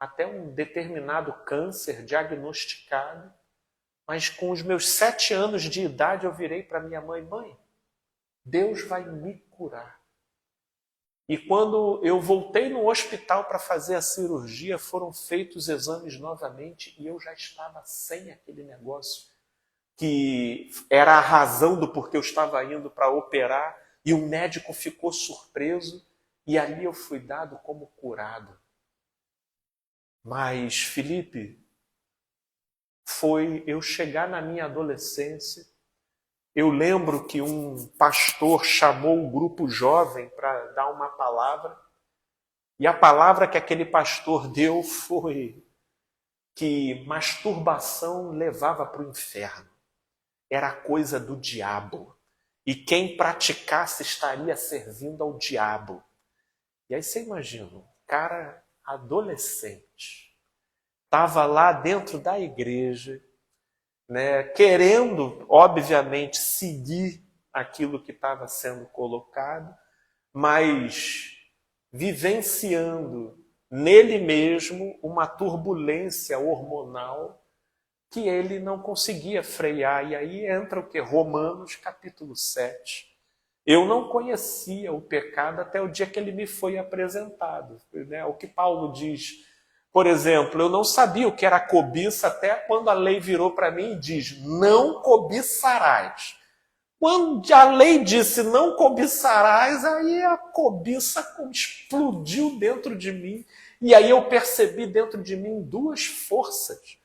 até um determinado câncer diagnosticado, mas com os meus 7 anos de idade eu virei para minha mãe: mãe, Deus vai me curar. E quando eu voltei no hospital para fazer a cirurgia, foram feitos exames novamente e eu já estava sem aquele negócio, que era a razão do porquê eu estava indo para operar, e o médico ficou surpreso e ali eu fui dado como curado. Mas, Felipe, foi eu chegar na minha adolescência. Eu lembro que um pastor chamou o grupo jovem para dar uma palavra, e a palavra que aquele pastor deu foi que masturbação levava para o inferno. Era coisa do diabo. E quem praticasse estaria servindo ao diabo. E aí você imagina, um cara adolescente, estava lá dentro da igreja, né, querendo, obviamente, seguir aquilo que estava sendo colocado, mas vivenciando nele mesmo uma turbulência hormonal que ele não conseguia frear. E aí entra o que? Romanos capítulo 7. Eu não conhecia o pecado até o dia que ele me foi apresentado. Né? O que Paulo diz, por exemplo, eu não sabia o que era cobiça até quando a lei virou para mim e diz: não cobiçarás. Quando a lei disse não cobiçarás, aí a cobiça explodiu dentro de mim. E aí eu percebi dentro de mim duas forças.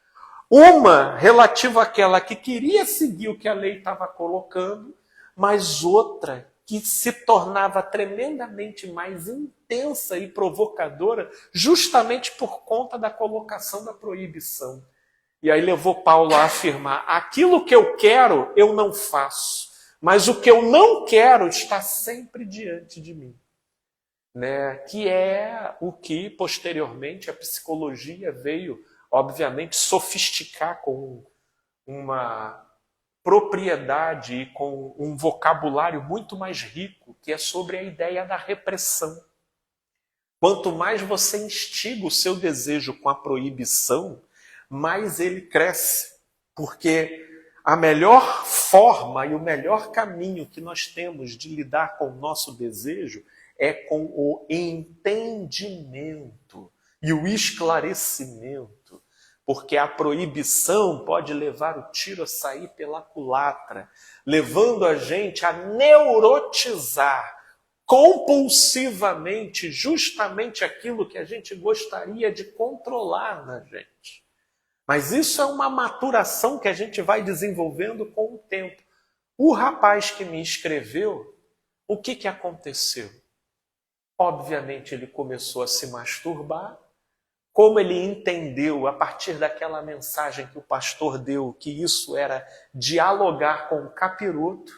Uma relativa àquela que queria seguir o que a lei estava colocando, mas outra que se tornava tremendamente mais intensa e provocadora justamente por conta da colocação da proibição. E aí levou Paulo a afirmar: aquilo que eu quero, eu não faço, mas o que eu não quero está sempre diante de mim. Né? Que é o que posteriormente a psicologia veio, obviamente, sofisticar com uma propriedade e com um vocabulário muito mais rico, que é sobre a ideia da repressão. Quanto mais você instiga o seu desejo com a proibição, mais ele cresce. Porque a melhor forma e o melhor caminho que nós temos de lidar com o nosso desejo é com o entendimento e o esclarecimento. Porque a proibição pode levar o tiro a sair pela culatra, levando a gente a neurotizar compulsivamente justamente aquilo que a gente gostaria de controlar na gente. Mas isso é uma maturação que a gente vai desenvolvendo com o tempo. O rapaz que me escreveu, o que aconteceu? Obviamente ele começou a se masturbar. Como ele entendeu, a partir daquela mensagem que o pastor deu, que isso era dialogar com o capiroto,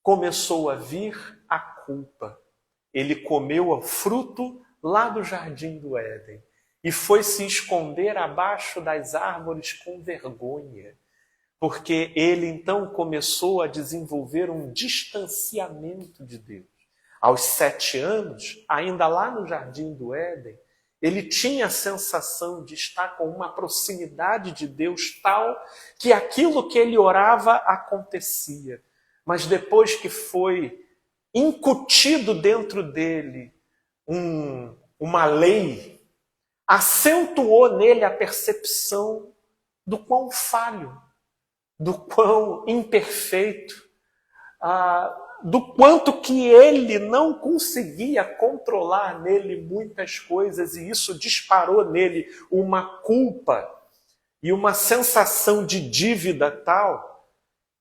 começou a vir a culpa. Ele comeu o fruto lá do jardim do Éden e foi se esconder abaixo das árvores com vergonha, porque ele então começou a desenvolver um distanciamento de Deus. Aos 7 anos, ainda lá no jardim do Éden, ele tinha a sensação de estar com uma proximidade de Deus tal que aquilo que ele orava acontecia. Mas depois que foi incutido dentro dele uma lei, acentuou nele a percepção do quão falho, do quão imperfeito, do quanto que ele não conseguia controlar nele muitas coisas, e isso disparou nele uma culpa e uma sensação de dívida tal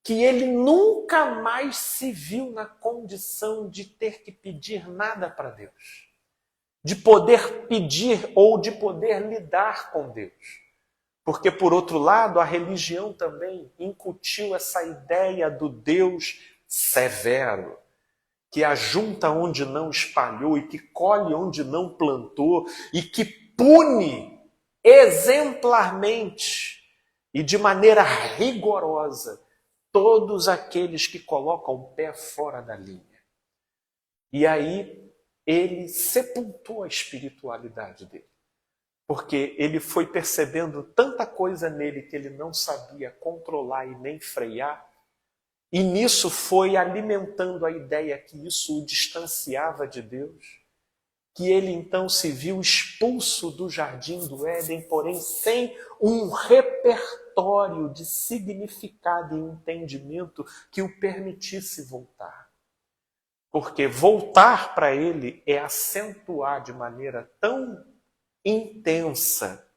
que ele nunca mais se viu na condição de ter que pedir nada para Deus, de poder pedir ou de poder lidar com Deus. Porque, por outro lado, a religião também incutiu essa ideia do Deus severo, que ajunta onde não espalhou e que colhe onde não plantou e que pune exemplarmente e de maneira rigorosa todos aqueles que colocam o pé fora da linha. E aí ele sepultou a espiritualidade dele. porque ele foi percebendo tanta coisa nele que ele não sabia controlar e nem frear, e nisso foi alimentando a ideia que isso o distanciava de Deus, que ele então se viu expulso do jardim do Éden, porém sem um repertório de significado e entendimento que o permitisse voltar. Porque voltar para ele é acentuar de maneira tão intensa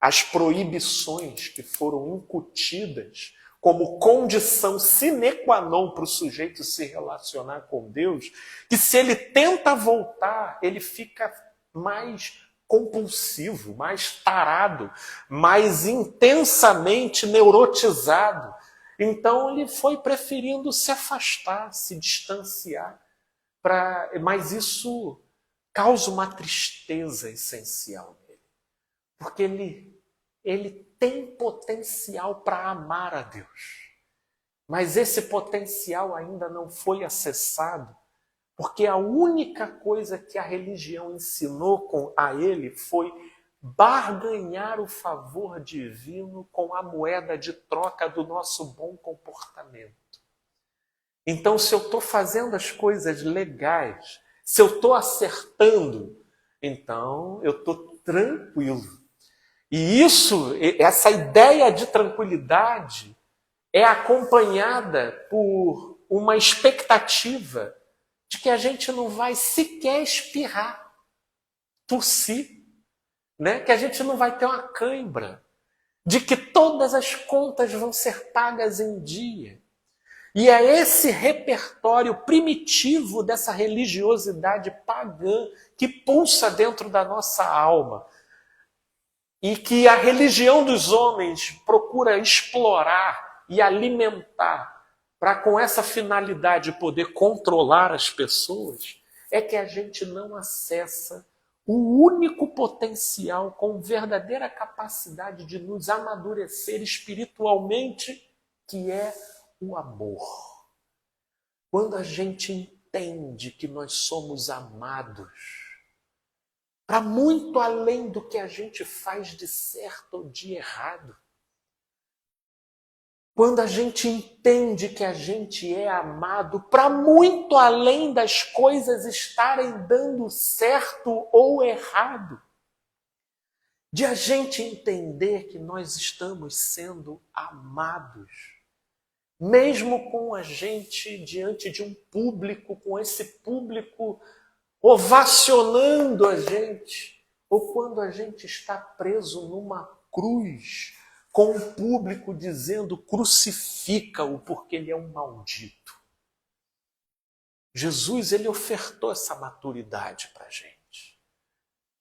as proibições que foram incutidas como condição sine qua non para o sujeito se relacionar com Deus, que se ele tenta voltar, ele fica mais compulsivo, mais tarado, mais intensamente neurotizado. Então ele foi preferindo se afastar, se distanciar, mas isso causa uma tristeza essencial nele, porque ele tem potencial para amar a Deus, mas esse potencial ainda não foi acessado, porque a única coisa que a religião ensinou a ele foi barganhar o favor divino com a moeda de troca do nosso bom comportamento. Então, se eu estou fazendo as coisas legais, se eu estou acertando, então eu estou tranquilo. E essa ideia de tranquilidade é acompanhada por uma expectativa de que a gente não vai sequer espirrar, tossir, né? Que a gente não vai ter uma cãibra, de que todas as contas vão ser pagas em dia. E é esse repertório primitivo dessa religiosidade pagã que pulsa dentro da nossa alma e que a religião dos homens procura explorar e alimentar para, com essa finalidade, poder controlar as pessoas, é que a gente não acessa o único potencial com verdadeira capacidade de nos amadurecer espiritualmente, que é o amor. Quando a gente entende que nós somos amados, para muito além do que a gente faz de certo ou de errado, quando a gente entende que a gente é amado, para muito além das coisas estarem dando certo ou errado, de a gente entender que nós estamos sendo amados, mesmo com a gente diante de um público, com esse público ovacionando a gente, ou quando a gente está preso numa cruz, com o público dizendo crucifica-o porque ele é um maldito. Jesus, ele ofertou essa maturidade para a gente.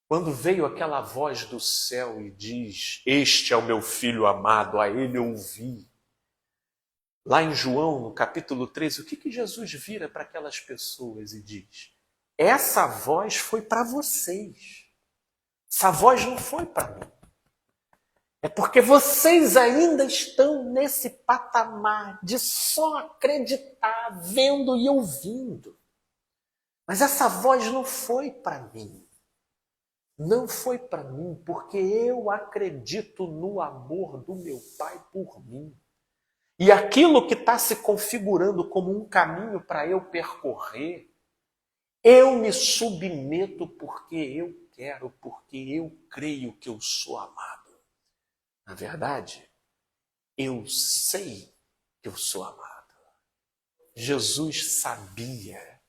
Quando veio aquela voz do céu e diz, este é o meu filho amado, a ele ouvi. Lá em João, no capítulo 13, o que Jesus vira para aquelas pessoas e diz? Essa voz foi para vocês. Essa voz não foi para mim. É porque vocês ainda estão nesse patamar de só acreditar, vendo e ouvindo. Mas essa voz não foi para mim. Não foi para mim, porque eu acredito no amor do meu Pai por mim. E aquilo que está se configurando como um caminho para eu percorrer, eu me submeto porque eu quero, porque eu creio que eu sou amado. Na verdade, eu sei que eu sou amado. Jesus sabia.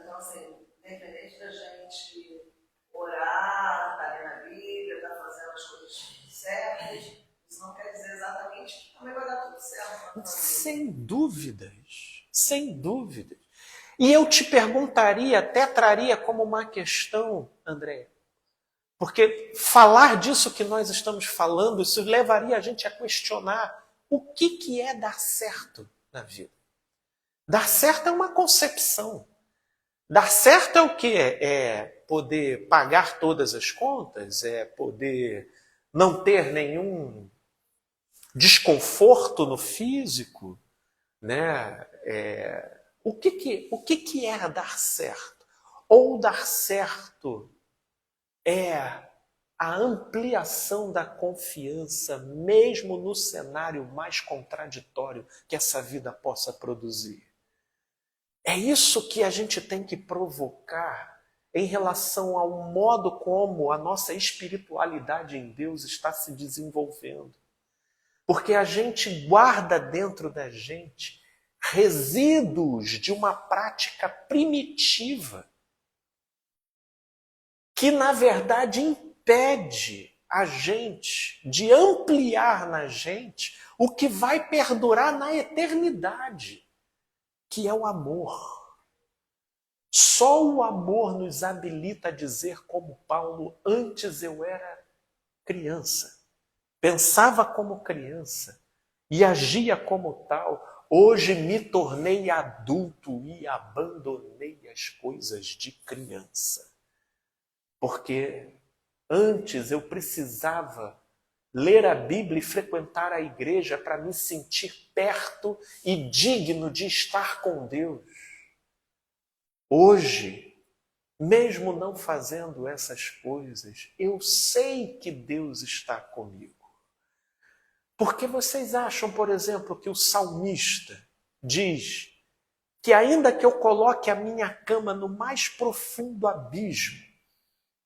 Então, assim, independente da gente orar, estar lendo a Bíblia, estar fazendo as coisas certas, isso não quer dizer exatamente que também vai dar tudo certo. Sem dúvidas, sem dúvidas. E eu te perguntaria, até traria como uma questão, André, porque falar disso que nós estamos falando, isso levaria a gente a questionar o que é dar certo na vida. Dar certo é uma concepção. Dar certo é o quê? É poder pagar todas as contas? É poder não ter nenhum desconforto no físico? Né? O que é dar certo? Ou dar certo é a ampliação da confiança, mesmo no cenário mais contraditório que essa vida possa produzir. É isso que a gente tem que provocar em relação ao modo como a nossa espiritualidade em Deus está se desenvolvendo. Porque a gente guarda dentro da gente resíduos de uma prática primitiva que, na verdade, impede a gente de ampliar na gente o que vai perdurar na eternidade, que é o amor. Só o amor nos habilita a dizer como Paulo: antes eu era criança, pensava como criança e agia como tal. Hoje me tornei adulto e abandonei as coisas de criança. Porque antes eu precisava ler a Bíblia e frequentar a igreja para me sentir perto e digno de estar com Deus. Hoje, mesmo não fazendo essas coisas, eu sei que Deus está comigo. Porque vocês acham, por exemplo, que o salmista diz que ainda que eu coloque a minha cama no mais profundo abismo,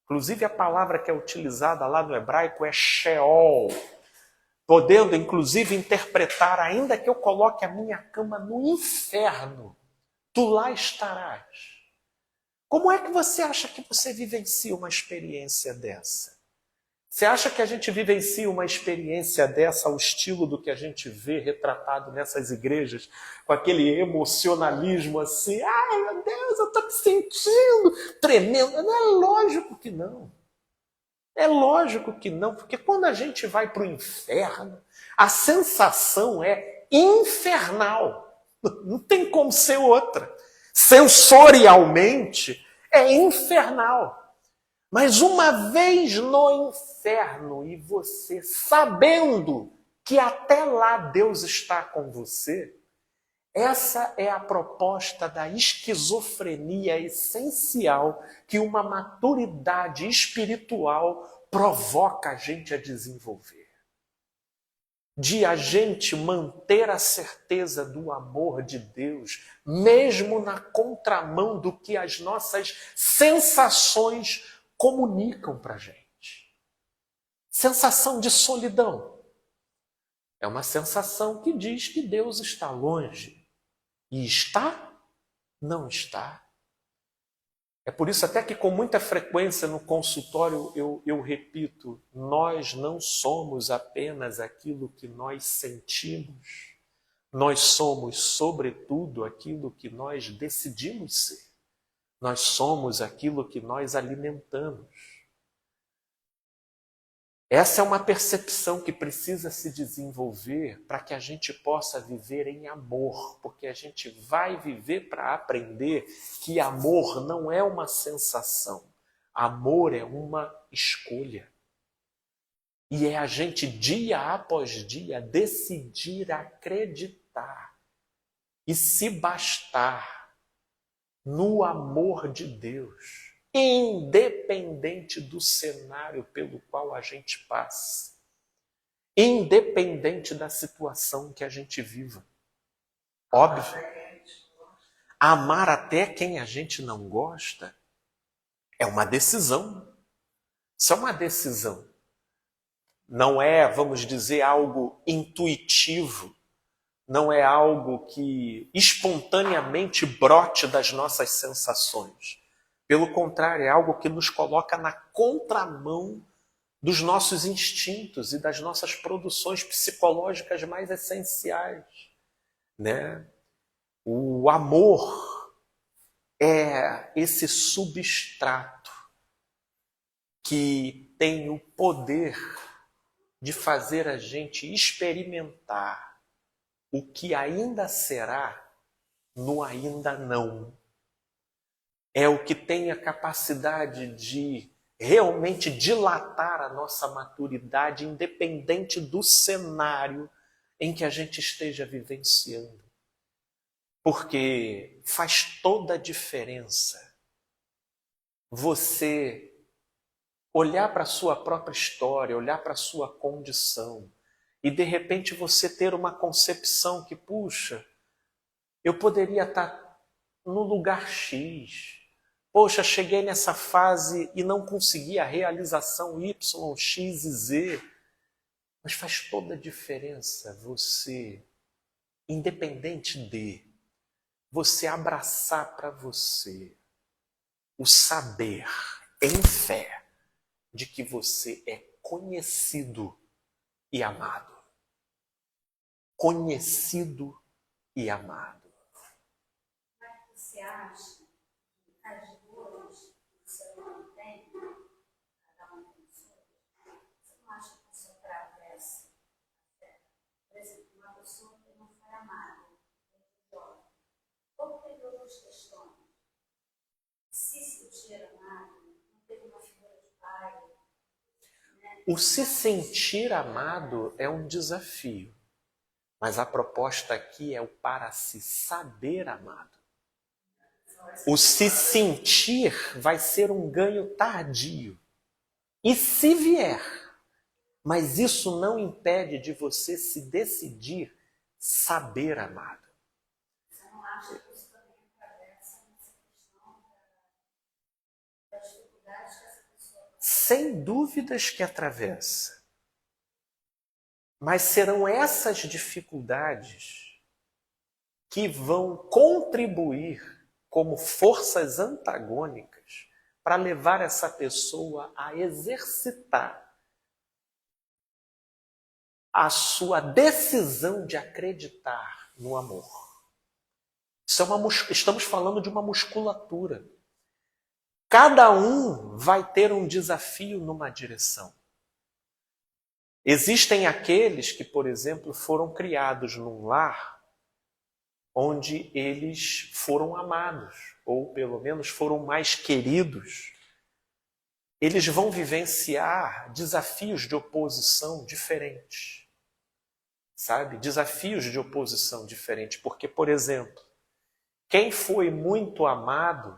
inclusive a palavra que é utilizada lá no hebraico é Sheol, podendo inclusive interpretar, ainda que eu coloque a minha cama no inferno, tu lá estarás. Como é que você acha que você vivencia uma experiência dessa? Você acha que a gente vivencia uma experiência dessa ao estilo do que a gente vê retratado nessas igrejas, com aquele emocionalismo assim, ai meu Deus, eu estou me sentindo tremendo? Não, é lógico que não. É lógico que não, porque quando a gente vai para o inferno, a sensação é infernal. Não tem como ser outra. Sensorialmente é infernal. Mas uma vez no inferno e você sabendo que até lá Deus está com você, essa é a proposta da esquizofrenia essencial que uma maturidade espiritual provoca a gente a desenvolver. De a gente manter a certeza do amor de Deus, mesmo na contramão do que as nossas sensações comunicam para a gente. Sensação de solidão. É uma sensação que diz que Deus está longe. E está? Não está. É por isso até que com muita frequência no consultório eu repito, nós não somos apenas aquilo que nós sentimos. Nós somos, sobretudo, aquilo que nós decidimos ser. Nós somos aquilo que nós alimentamos. Essa é uma percepção que precisa se desenvolver para que a gente possa viver em amor, porque a gente vai viver para aprender que amor não é uma sensação, amor é uma escolha. E é a gente, dia após dia, decidir acreditar e se bastar no amor de Deus, independente do cenário pelo qual a gente passa, independente da situação que a gente viva. Óbvio, amar até quem a gente não gosta é uma decisão. Isso é uma decisão. Não é, vamos dizer, algo intuitivo. Não é algo que espontaneamente brote das nossas sensações. Pelo contrário, é algo que nos coloca na contramão dos nossos instintos e das nossas produções psicológicas mais essenciais, né? O amor é esse substrato que tem o poder de fazer a gente experimentar o que ainda será no ainda não. É o que tem a capacidade de realmente dilatar a nossa maturidade, independente do cenário em que a gente esteja vivenciando. Porque faz toda a diferença você olhar para a sua própria história, olhar para a sua condição e de repente você ter uma concepção que, puxa, eu poderia estar no lugar X. Poxa, cheguei nessa fase e não consegui a realização Y, X e Z. Mas faz toda a diferença você, independente de, você abraçar para você o saber em fé de que você é conhecido e amado. Conhecido e amado. Mas você acha que as dores que o ser humano tem, cada um tem suas, você não acha que isso atravessa a fé? Por exemplo, uma pessoa que não foi amada, ou teve outras questões, se sentir amado, não teve uma figura de pai. O se sentir amado é um desafio, mas a proposta aqui é o para se saber amado. O se sentir vai ser um ganho tardio. E se vier, mas isso não impede de você se decidir saber amado. Você não acha que isso também atravessa essa questão das dificuldades que essa pessoa tem? Sem dúvidas que atravessa. Mas serão essas dificuldades que vão contribuir como forças antagônicas para levar essa pessoa a exercitar a sua decisão de acreditar no amor. Estamos falando de uma musculatura. Cada um vai ter um desafio numa direção. Existem aqueles que, por exemplo, foram criados num lar onde eles foram amados, ou pelo menos foram mais queridos. Eles vão vivenciar desafios de oposição diferentes. Sabe? Desafios de oposição diferentes. Porque, por exemplo, quem foi muito amado,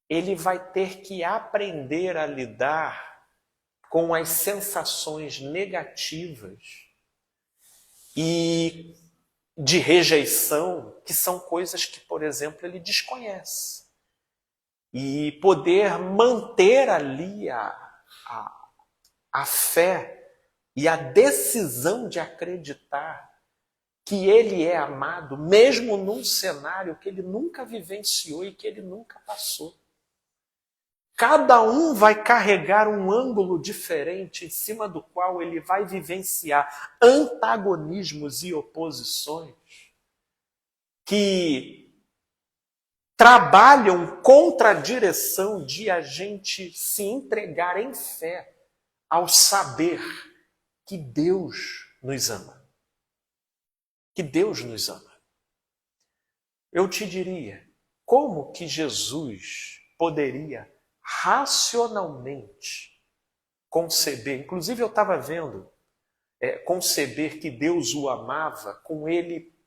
ele vai ter que aprender a lidar com as sensações negativas e de rejeição, que são coisas que, por exemplo, ele desconhece. E poder manter ali a fé e a decisão de acreditar que ele é amado, mesmo num cenário que ele nunca vivenciou e que ele nunca passou. Cada um vai carregar um ângulo diferente em cima do qual ele vai vivenciar antagonismos e oposições que trabalham contra a direção de a gente se entregar em fé ao saber que Deus nos ama. Que Deus nos ama. Eu te diria, como que Jesus poderia racionalmente conceber, inclusive eu estava vendo, conceber que Deus o amava com ele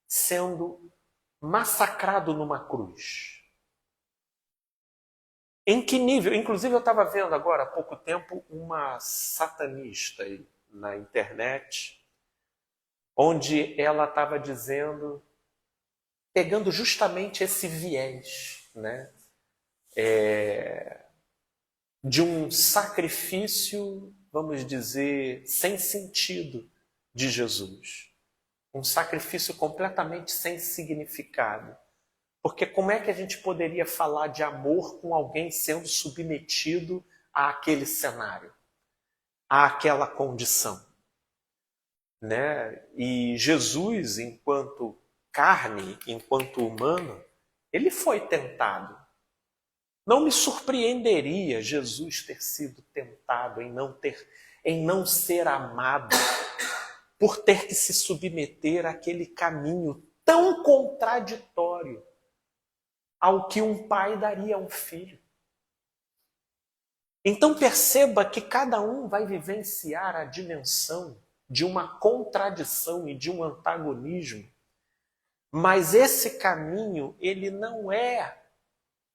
sendo massacrado numa cruz. Em que nível? Inclusive eu estava vendo agora há pouco tempo uma satanista aí na internet, onde ela estava dizendo, pegando justamente esse viés, né? De um sacrifício, vamos dizer, sem sentido de Jesus. Um sacrifício completamente sem significado. Porque como é que a gente poderia falar de amor com alguém sendo submetido àquele cenário, àquela condição? Né? E Jesus, enquanto carne, enquanto humano, ele foi tentado. Não me surpreenderia Jesus ter sido tentado em não ser amado, por ter que se submeter àquele caminho tão contraditório ao que um pai daria a um filho. Então perceba que cada um vai vivenciar a dimensão de uma contradição e de um antagonismo, mas esse caminho, ele não é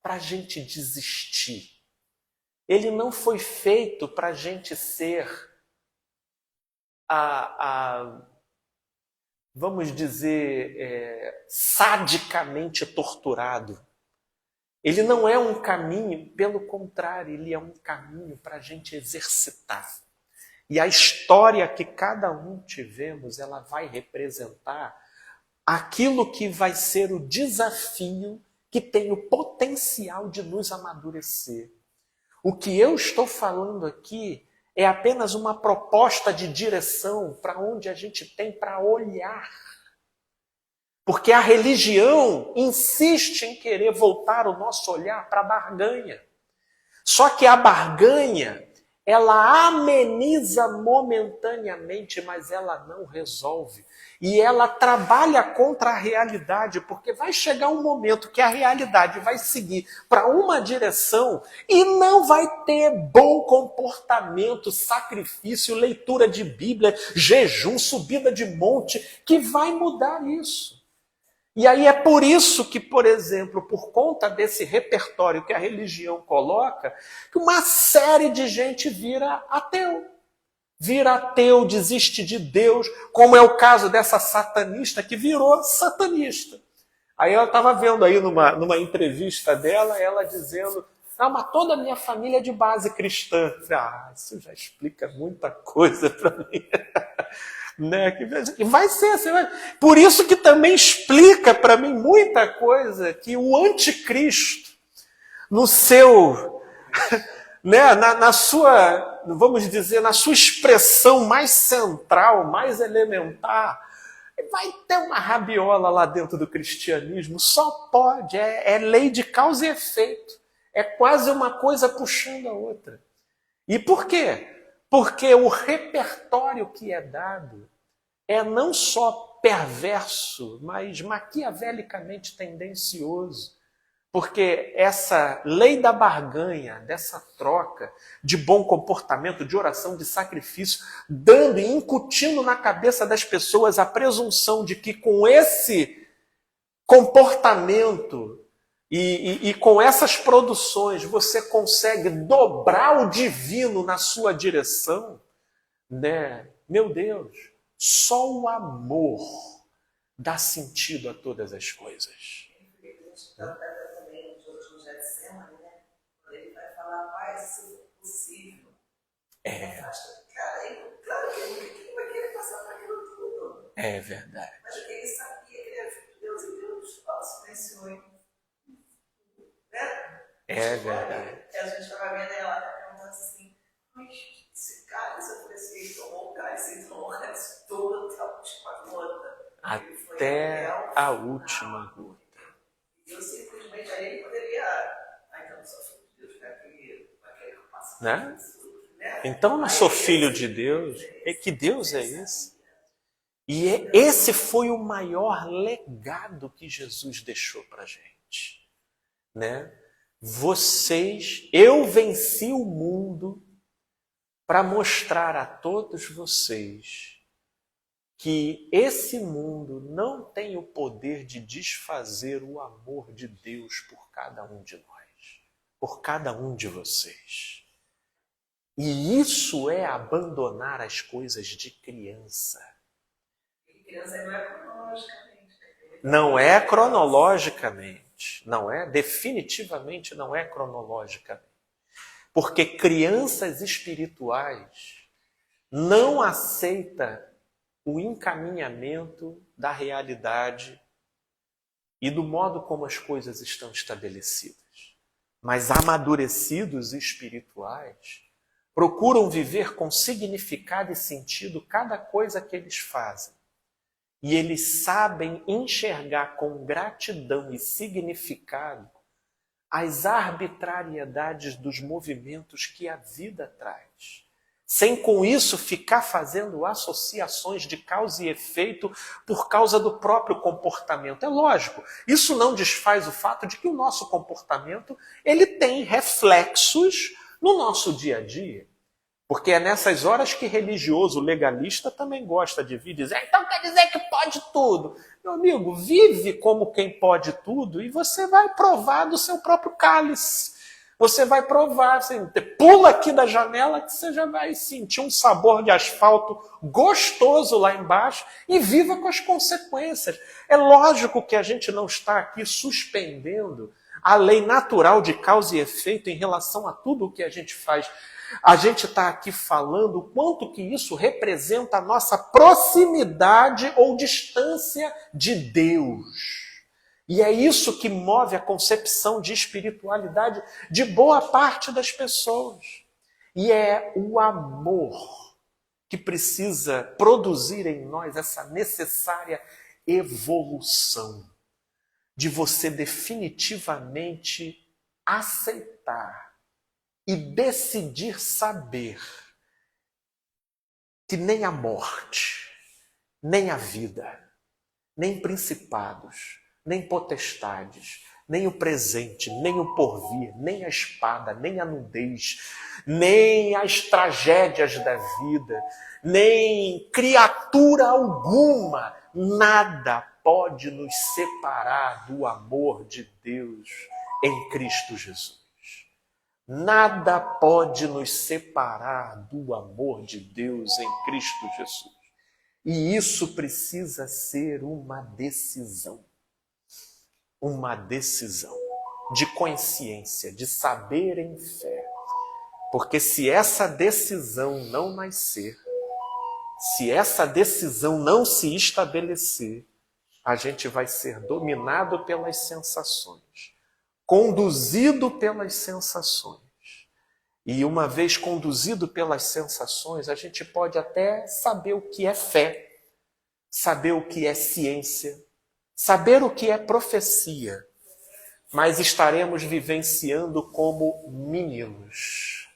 para a gente desistir. ele não foi feito para a gente ser vamos dizer, sadicamente torturado. Ele não é um caminho, pelo contrário, ele é um caminho para a gente exercitar. E a história que cada um tivemos, ela vai representar aquilo que vai ser o desafio que tem o potencial de nos amadurecer. O que eu estou falando aqui é apenas uma proposta de direção para onde a gente tem para olhar. Porque a religião insiste em querer voltar o nosso olhar para a barganha. Só que a barganha, ela ameniza momentaneamente, mas ela não resolve. E ela trabalha contra a realidade, porque vai chegar um momento que a realidade vai seguir para uma direção e não vai ter bom comportamento, sacrifício, leitura de Bíblia, jejum, subida de monte, que vai mudar isso. E aí é por isso que, por exemplo, por conta desse repertório que a religião coloca, que uma série de gente vira ateu. Vira ateu, desiste de Deus, como é o caso dessa satanista que virou satanista. Aí ela estava vendo aí numa entrevista dela, ela dizendo, mas toda a minha família é de base cristã. Isso já explica muita coisa para mim. Né? E vai ser assim. Por isso que também explica para mim muita coisa que o anticristo, no seu, né, na sua, vamos dizer, na sua expressão mais central, mais elementar, vai ter uma rabiola lá dentro do cristianismo. Só pode, é lei de causa e efeito. É quase uma coisa puxando a outra. E por quê? Porque o repertório que é dado é não só perverso, mas maquiavelicamente tendencioso. Porque essa lei da barganha, dessa troca de bom comportamento, de oração, de sacrifício, dando e incutindo na cabeça das pessoas a presunção de que com esse comportamento e com essas produções você consegue dobrar o divino na sua direção, né? Meu Deus, só o amor dá sentido a todas as coisas. Também de outro Getsemane, né? Quando ele vai falar, Pai, se for possível. Claro que ele vai querer passar por aquilo tudo. É verdade. Mas porque ele sabia que ele era filho de Deus e Deus silenciou ele. Né? É verdade. Que a gente estava vendo ela perguntando assim, mas esse cálice, eu falei assim, ele tomou o cálice todo até a última gota. Até a última gota. Eu simplesmente aí ele poderia. Então não sou filho de Deus, vai querer que eu passe. Né? Então não sou filho de Deus. Que Deus é esse? E esse foi o maior legado que Jesus deixou para a gente. Né? Eu venci o mundo para mostrar a todos vocês que esse mundo não tem o poder de desfazer o amor de Deus por cada um de nós, por cada um de vocês. E isso é abandonar as coisas de criança. Criança não é cronologicamente. Não é cronologicamente. Não é, definitivamente não é cronologicamente. Porque crianças espirituais não aceitam o encaminhamento da realidade e do modo como as coisas estão estabelecidas. Mas amadurecidos espirituais procuram viver com significado e sentido cada coisa que eles fazem. E eles sabem enxergar com gratidão e significado as arbitrariedades dos movimentos que a vida traz. Sem com isso ficar fazendo associações de causa e efeito por causa do próprio comportamento. É lógico, isso não desfaz o fato de que o nosso comportamento ele tem reflexos no nosso dia a dia. Porque é nessas horas que religioso legalista também gosta de vir dizer, então quer dizer que pode tudo. Meu amigo, vive como quem pode tudo e você vai provar do seu próprio cálice. Você vai provar, você pula aqui da janela que você já vai sentir um sabor de asfalto gostoso lá embaixo e viva com as consequências. É lógico que a gente não está aqui suspendendo a lei natural de causa e efeito em relação a tudo o que a gente faz. A gente está aqui falando o quanto que isso representa a nossa proximidade ou distância de Deus. E é isso que move a concepção de espiritualidade de boa parte das pessoas. E é o amor que precisa produzir em nós essa necessária evolução de você definitivamente aceitar e decidir saber que nem a morte, nem a vida, nem principados, nem potestades, nem o presente, nem o porvir, nem a espada, nem a nudez, nem as tragédias da vida, nem criatura alguma, nada pode nos separar do amor de Deus em Cristo Jesus. Nada pode nos separar do amor de Deus em Cristo Jesus. E isso precisa ser uma decisão de consciência, de saber em fé. Porque se essa decisão não nascer, se essa decisão não se estabelecer, a gente vai ser dominado pelas sensações, conduzido pelas sensações. E uma vez conduzido pelas sensações, a gente pode até saber o que é fé, saber o que é ciência, saber o que é profecia, mas estaremos vivenciando como meninos.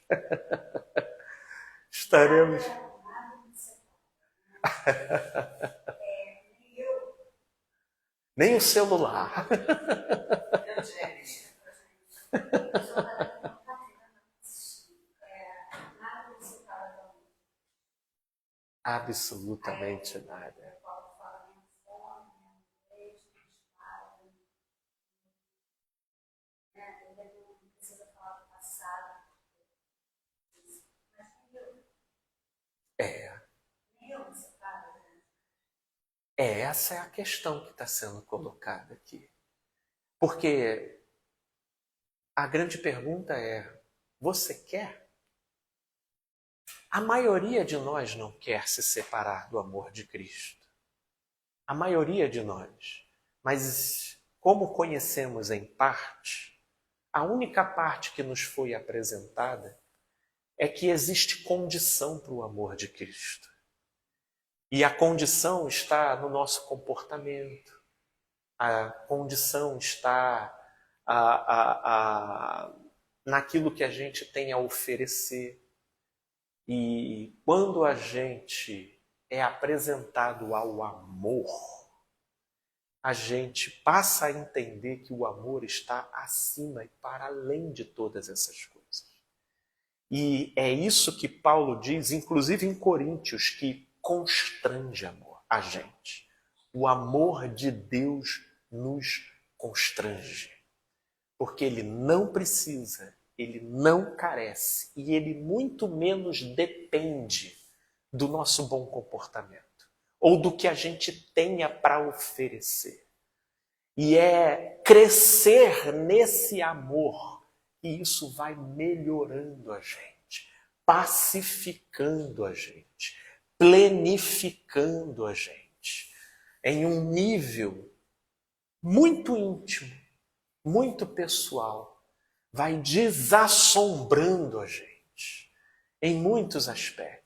Estaremos. Nem o celular. Absolutamente nada. Essa é a questão que está sendo colocada aqui. Porque a grande pergunta é: você quer? A maioria de nós não quer se separar do amor de Cristo. A maioria de nós. Mas como conhecemos em parte, a única parte que nos foi apresentada é que existe condição para o amor de Cristo. E a condição está no nosso comportamento. A condição está naquilo que a gente tem a oferecer. E quando a gente é apresentado ao amor, a gente passa a entender que o amor está acima e para além de todas essas coisas. E é isso que Paulo diz, inclusive em Coríntios, que constrange a gente. O amor de Deus nos constrange. Porque ele não precisa, ele não carece e ele muito menos depende do nosso bom comportamento ou do que a gente tenha para oferecer. E é crescer nesse amor e isso vai melhorando a gente, pacificando a gente, plenificando a gente em um nível muito íntimo, muito pessoal, vai desassombrando a gente em muitos aspectos.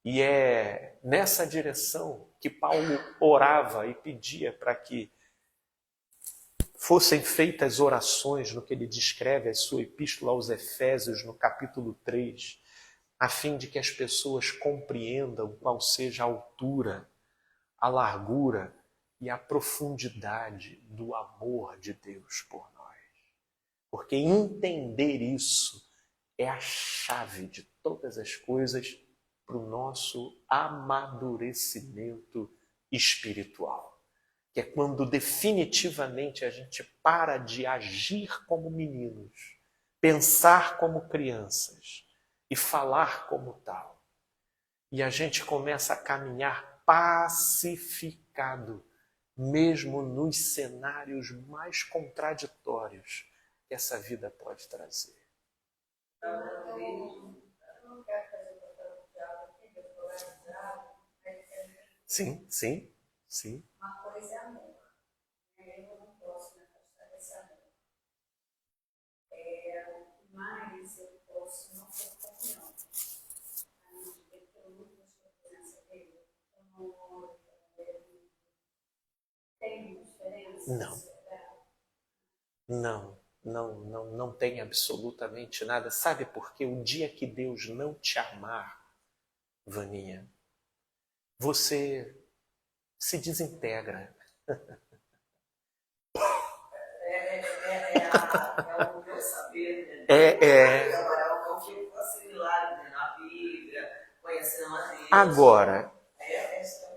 E é nessa direção que Paulo orava e pedia para que fossem feitas orações no que ele descreve a sua epístola aos Efésios, no capítulo 3, a fim de que as pessoas compreendam qual seja a altura, a largura e a profundidade do amor de Deus por nós. Porque entender isso é a chave de todas as coisas para o nosso amadurecimento espiritual. Que é quando definitivamente a gente para de agir como meninos pensar como crianças e falar como tal. E a gente começa a caminhar pacificado, mesmo nos cenários mais contraditórios que essa vida pode trazer. Eu não quero fazer o papel do diabo aqui, de polarizado, Sim, sim, sim. uma coisa é amor. Eu não posso me afastar desse amor. Mas eu posso não ter comunhão. À medida que eu luto com a presença dele, eu não oro, tem uma diferença? Não tem absolutamente nada. Sabe por quê? O dia que Deus não te amar, Vaninha, você se desintegra. É o meu saber, né? É o que eu assimilar, né? Na Bíblia, conhecendo a Deus. Agora,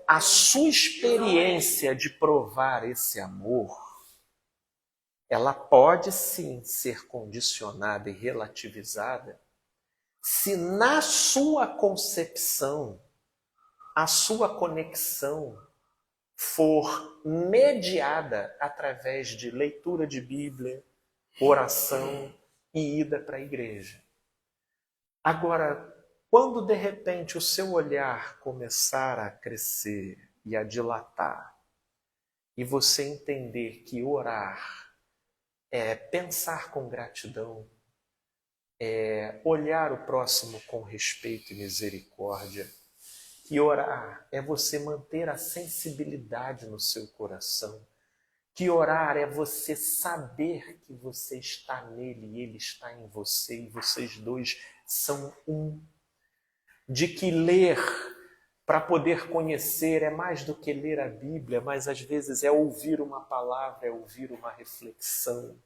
a sua experiência de provar esse amor, ela pode sim ser condicionada e relativizada se na sua concepção, a sua conexão for mediada através de leitura de Bíblia, oração e ida para a igreja. Agora, quando de repente o seu olhar começar a crescer e a dilatar, e você entender que orar é pensar com gratidão, é olhar o próximo com respeito e misericórdia, que orar é você manter a sensibilidade no seu coração, que orar é você saber que você está nele e ele está em você e vocês dois são um. De que ler para poder conhecer é mais do que ler a Bíblia, mas às vezes é ouvir uma palavra, é ouvir uma reflexão,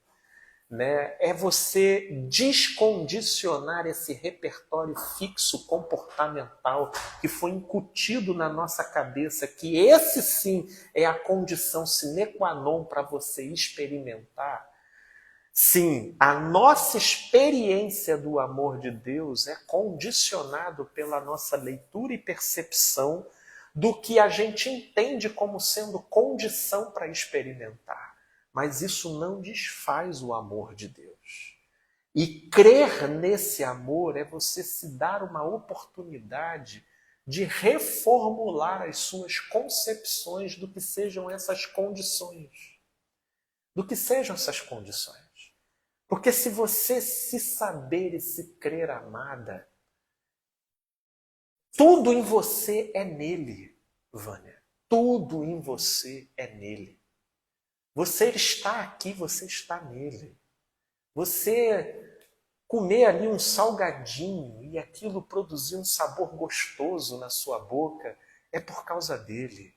né? É você descondicionar esse repertório fixo comportamental que foi incutido na nossa cabeça, que esse sim é a condição sine qua non para você experimentar. Sim, a nossa experiência do amor de Deus é condicionado pela nossa leitura e percepção do que a gente entende como sendo condição para experimentar. Mas isso não desfaz o amor de Deus. E crer nesse amor é você se dar uma oportunidade de reformular as suas concepções do que sejam essas condições. Do que sejam essas condições. Porque se você se saber e se crer amada, tudo em você é nele, Vânia. Tudo em você é nele. Você está aqui, você está nele. Você comer ali um salgadinho e aquilo produzir um sabor gostoso na sua boca é por causa dele.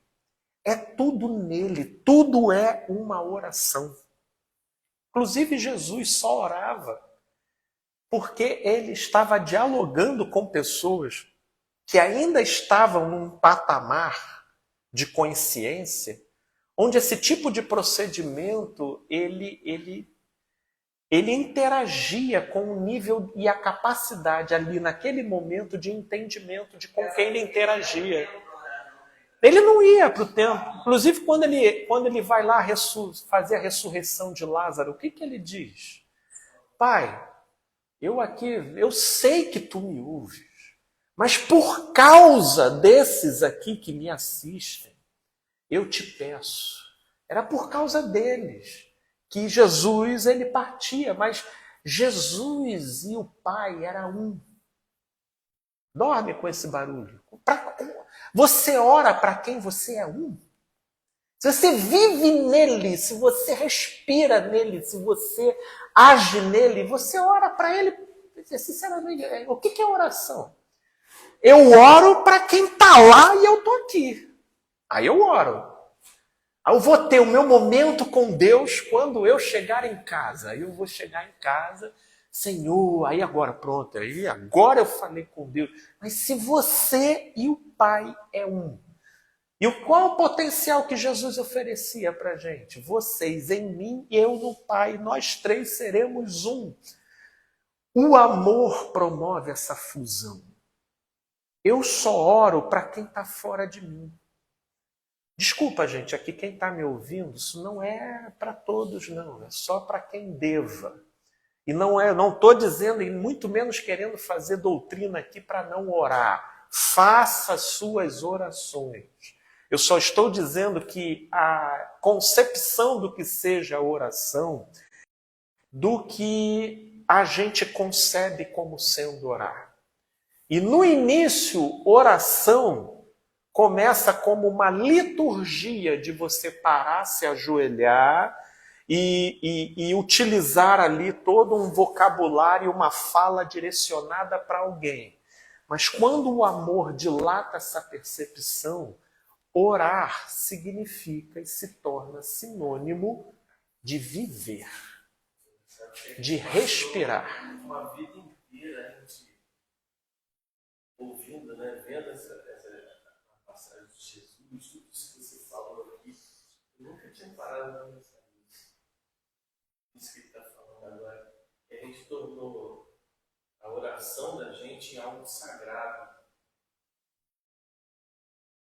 É tudo nele, tudo é uma oração. Inclusive Jesus só orava porque ele estava dialogando com pessoas que ainda estavam num patamar de consciência onde esse tipo de procedimento ele interagia com o nível e a capacidade ali naquele momento de entendimento de com quem ele interagia. Ele não ia para o templo. Inclusive, quando ele vai lá fazer a ressurreição de Lázaro, o que ele diz? Pai, eu sei que tu me ouves, mas por causa desses aqui que me assistem, eu te peço. Era por causa deles que Jesus ele partia, mas Jesus e o Pai era um. Dorme com esse barulho. Você ora para quem você é um. Se você vive nele, se você respira nele, se você age nele, você ora para ele. Sinceramente, o que é oração? Eu oro para quem está lá e eu estou aqui. Aí eu oro. Aí eu vou ter o meu momento com Deus quando eu chegar em casa. Aí eu vou chegar em casa, Senhor, aí agora pronto, aí agora eu falei com Deus. Mas se você e o Pai é um, e qual o potencial que Jesus oferecia para a gente? Vocês em mim e eu no Pai, nós três seremos um. O amor promove essa fusão. Eu só oro para quem está fora de mim. Desculpa, gente, aqui quem está me ouvindo, isso não é para todos, não. É só para quem deva. E não estou dizendo, e muito menos querendo fazer doutrina aqui para não orar. Faça suas orações. Eu só estou dizendo que a concepção do que seja oração, do que a gente concebe como sendo orar. E no início, oração começa como uma liturgia de você parar, se ajoelhar e utilizar ali todo um vocabulário, uma fala direcionada para alguém. Mas quando o amor dilata essa percepção, orar significa e se torna sinônimo de viver, de respirar. Uma vida inteira a gente ouvindo, né, vendo essa passagem de Jesus, tudo isso que você falou aqui, eu nunca tinha parado para pensar nisso. Isso que ele está falando agora, que a gente tornou a oração da gente em algo sagrado.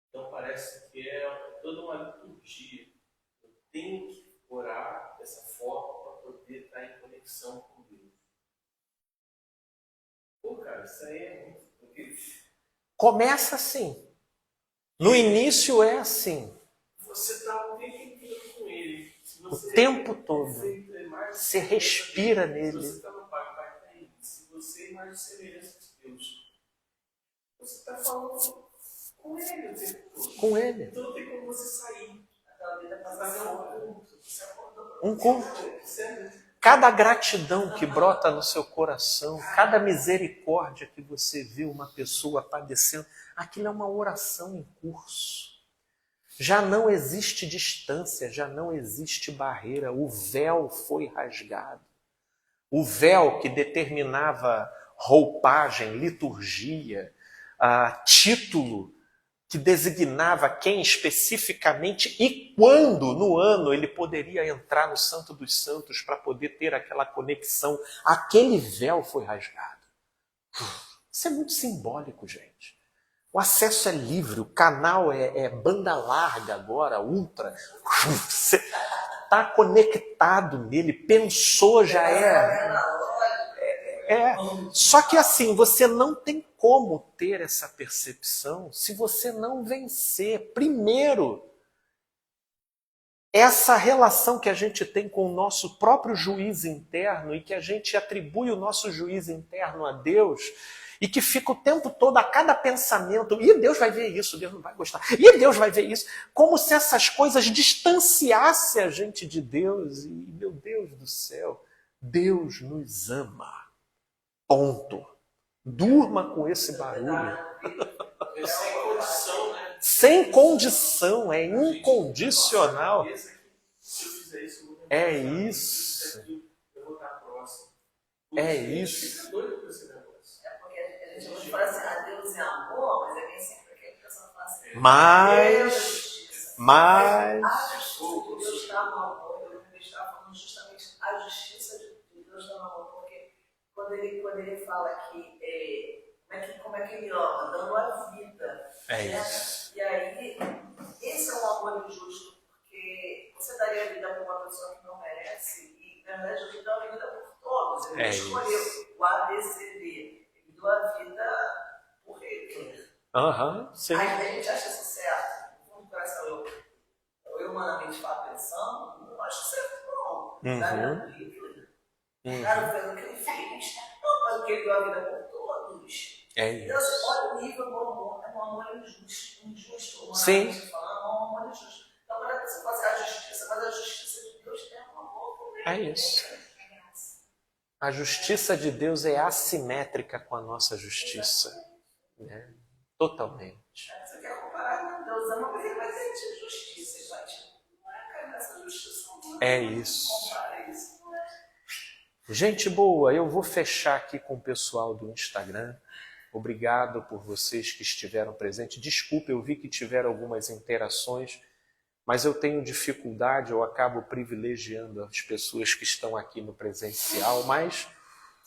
Então parece que é toda uma liturgia. Eu tenho que orar dessa forma para poder estar em conexão com Deus. Pô, cara, isso aí é muito... Começa assim. No início é assim. Você está o tempo inteiro com ele. O tempo todo. Você respira nele. Se você está no Pai está aí. Se você é mais semelhança de Deus, você está falando com ele o tempo todo. Com ele. Então não tem como você sair. Aquela vida fazer um culto. Você acorda Um culto. Cada gratidão que brota no seu coração, cada misericórdia que você vê uma pessoa padecendo, aquilo é uma oração em curso. Já não existe distância, já não existe barreira, o véu foi rasgado. O véu que determinava roupagem, liturgia, título, que designava quem especificamente e quando no ano ele poderia entrar no Santo dos Santos para poder ter aquela conexão. Aquele véu foi rasgado. Isso é muito simbólico, gente. O acesso é livre, o canal é banda larga agora, ultra. Você está conectado nele, pensou, já é. Só que assim, você não tem como ter essa percepção se você não vencer, primeiro, essa relação que a gente tem com o nosso próprio juiz interno e que a gente atribui o nosso juiz interno a Deus e que fica o tempo todo, a cada pensamento, e Deus vai ver isso, Deus não vai gostar, e Deus vai ver isso, como se essas coisas distanciassem a gente de Deus. E, meu Deus do céu, Deus nos ama. Ponto. Durma com esse barulho. Sem condição, né? Sem condição, é incondicional. Se eu fizer isso, eu vou É isso. Eu vou estar próximo. É isso. Fica doido com esse negócio. É porque a gente fala assim, Deus é amor, mas é bem sempre que a pessoa fala assim, Mas a justiça de Deus está no amor. Eu estava falando justamente a justiça de Deus está no amor, porque quando ele fala que como é que ele ama? Dando a vida. é né? isso. E aí, esse é um amor injusto, porque você daria a vida para uma pessoa que não merece, e na verdade ele dá a vida por todos. Ele escolheu o ABCD, ele deu a vida por ele. Sim. Aí a gente acha isso certo. No coração, eu humanamente pensando, não acho certo, não. Tá na Bíblia. O cara fez o que ele fez. Não, mas o que ele deu a vida por todos. É Deus, isso. olha o nível do amor, é um amor injusto. Sim. Falando, é um amor injusto. Então, quando a pessoa faz a justiça, mas a justiça de Deus é um amor também. É isso. A justiça de Deus é assimétrica com a nossa justiça. Né? Totalmente. Você quer comparar com Deus, ama, mas ele vai ter justiça, gente. Não é cair nessa justiça. É isso. Compara isso. Gente boa, eu vou fechar aqui com o pessoal do Instagram. Obrigado por vocês que estiveram presentes. Desculpa, eu vi que tiveram algumas interações, mas eu tenho dificuldade, eu acabo privilegiando as pessoas que estão aqui no presencial, mas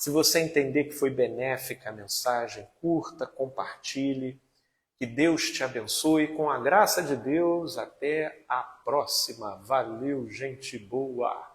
Se você entender que foi benéfica a mensagem, curta, compartilhe. Que Deus te abençoe. Com a graça de Deus, até a próxima. Valeu, gente boa!